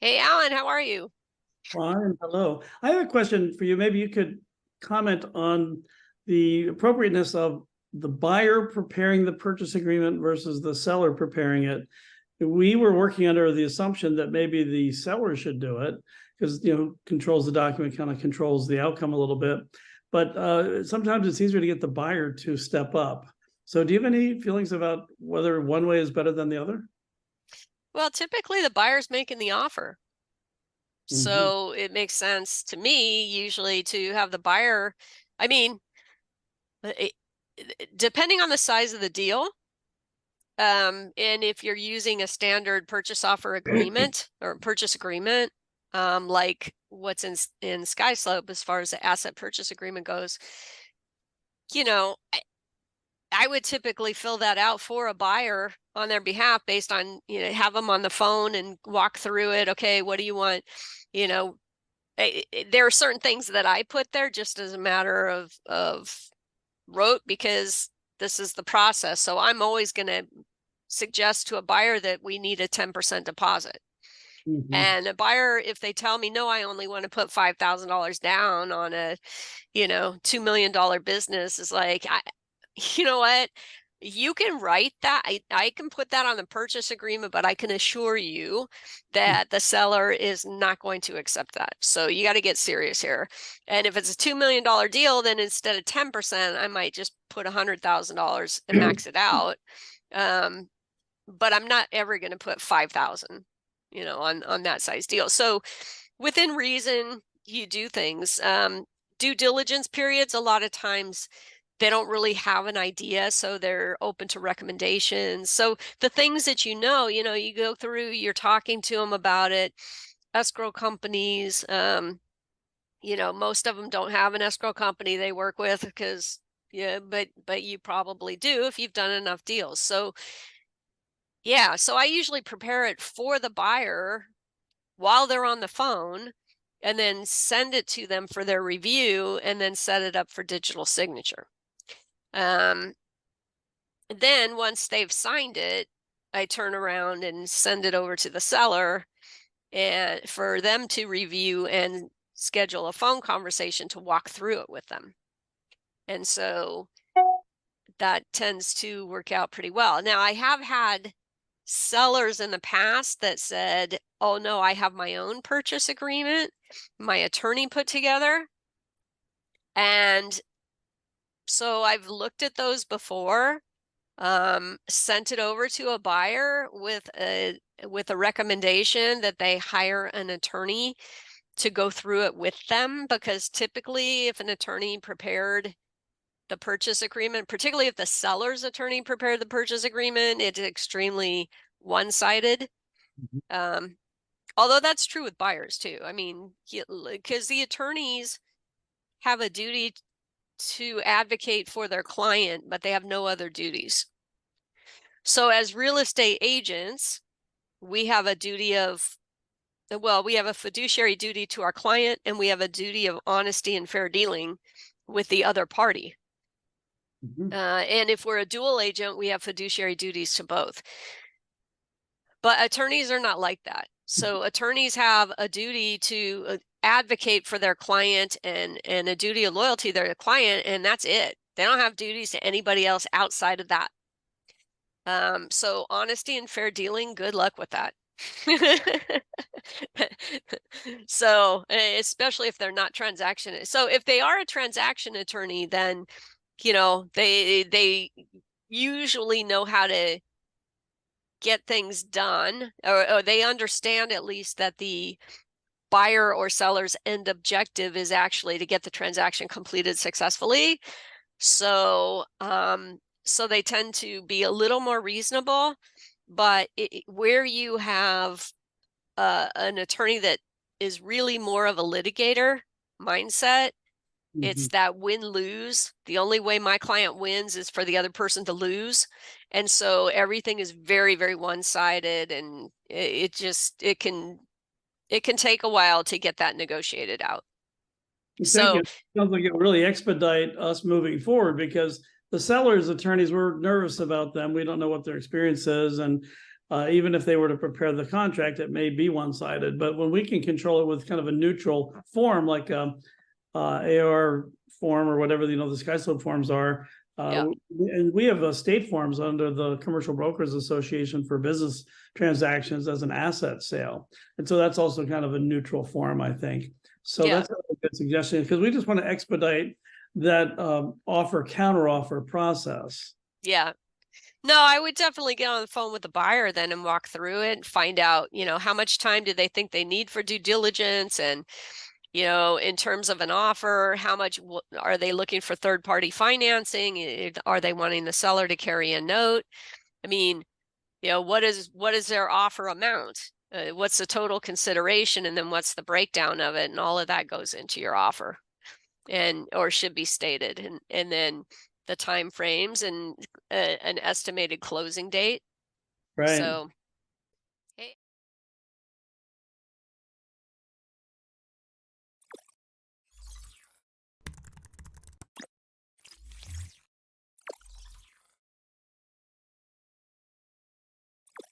Hey, Alan, how are you? Fine, hello. I have a question for you. Maybe you could comment on the appropriateness of the buyer preparing the purchase agreement versus the seller preparing it. We were working under the assumption that maybe the seller should do it because, controls the document, kind of controls the outcome a little bit. But sometimes it's easier to get the buyer to step up. So do you have any feelings about whether one way is better than the other? Well, typically the buyer's making the offer. Mm-hmm. So it makes sense to me usually to have the buyer, I mean, it, depending on the size of the deal, and if you're using a standard purchase offer agreement or purchase agreement, like what's in SkySlope as far as the asset purchase agreement goes, you know, I would typically fill that out for a buyer on their behalf based on, have them on the phone and walk through it. Okay, what do you want? You know, there are certain things that I put there just as a matter of rote because this is the process. So I'm always going to suggest to a buyer that we need a 10% deposit. Mm-hmm. And a buyer, if they tell me, no, I only want to put $5,000 down on a, $2 million business, is like, you know what? You can write that. I can put that on the purchase agreement, but I can assure you that the seller is not going to accept that. So you got to get serious here. And if it's a $2 million deal, then instead of 10%, I might just put $100,000 and max it out. But I'm not ever going to put 5,000, on that size deal. So within reason, you do things. Due diligence periods, a lot of times they don't really have an idea, so they're open to recommendations. So the things that you go through, you're talking to them about it. Escrow companies, most of them don't have an escrow company they work with because, yeah, but you probably do if you've done enough deals. So yeah, so I usually prepare it for the buyer while they're on the phone and then send it to them for their review and then set it up for digital signature. Then once they've signed it, I turn around and send it over to the seller and for them to review and schedule a phone conversation to walk through it with them. And so that tends to work out pretty well. Now, I have had sellers in the past that said, oh no, I have my own purchase agreement, my attorney put together. And so I've looked at those before, sent it over to a buyer with a recommendation that they hire an attorney to go through it with them, because typically if an attorney prepared the purchase agreement, particularly if the seller's attorney prepared the purchase agreement, it's extremely one-sided. Although that's true with buyers too. I mean, because the attorneys have a duty to advocate for their client, but they have no other duties. So as real estate agents, we have a duty of, well, we have a fiduciary duty to our client, and we have a duty of honesty and fair dealing with the other party. Mm-hmm. And if we're a dual agent, we have fiduciary duties to both. But attorneys are not like that. So attorneys have a duty to advocate for their client and a duty of loyalty to their client, and that's it. They don't have duties to anybody else outside of that. So honesty and fair dealing, good luck with that. So especially if they're not transaction. So if they are a transaction attorney, then they usually know how to get things done, or they understand at least that the buyer or seller's end objective is actually to get the transaction completed successfully. So so they tend to be a little more reasonable. But where you have an attorney that is really more of a litigator mindset, it's that win-lose. The only way my client wins is for the other person to lose. And so everything is very, very one-sided, and it can take a while to get that negotiated out. Thank you. So It sounds like it really expedite us moving forward because the sellers' attorneys, were nervous about them. We don't know what their experience is. And Even if they were to prepare the contract, it may be one-sided. But when we can control it with kind of a neutral form, like AR form or whatever, the SkySlope forms are, Yeah. and we have state forms under the Commercial Brokers Association for business transactions as an asset sale. And so that's also kind of a neutral form, I think. So Yeah. that's a good suggestion, because we just want to expedite that counteroffer process. Yeah. No, I would definitely get on the phone with the buyer then and walk through it and find out, how much time do they think they need for due diligence, and, in terms of an offer, how much are they looking for third-party financing? Are they wanting the seller to carry a note? I mean, what is their offer amount? What's the total consideration, and then what's the breakdown of it? And all of that goes into your offer, or should be stated, and then the time frames and an estimated closing date. Right. So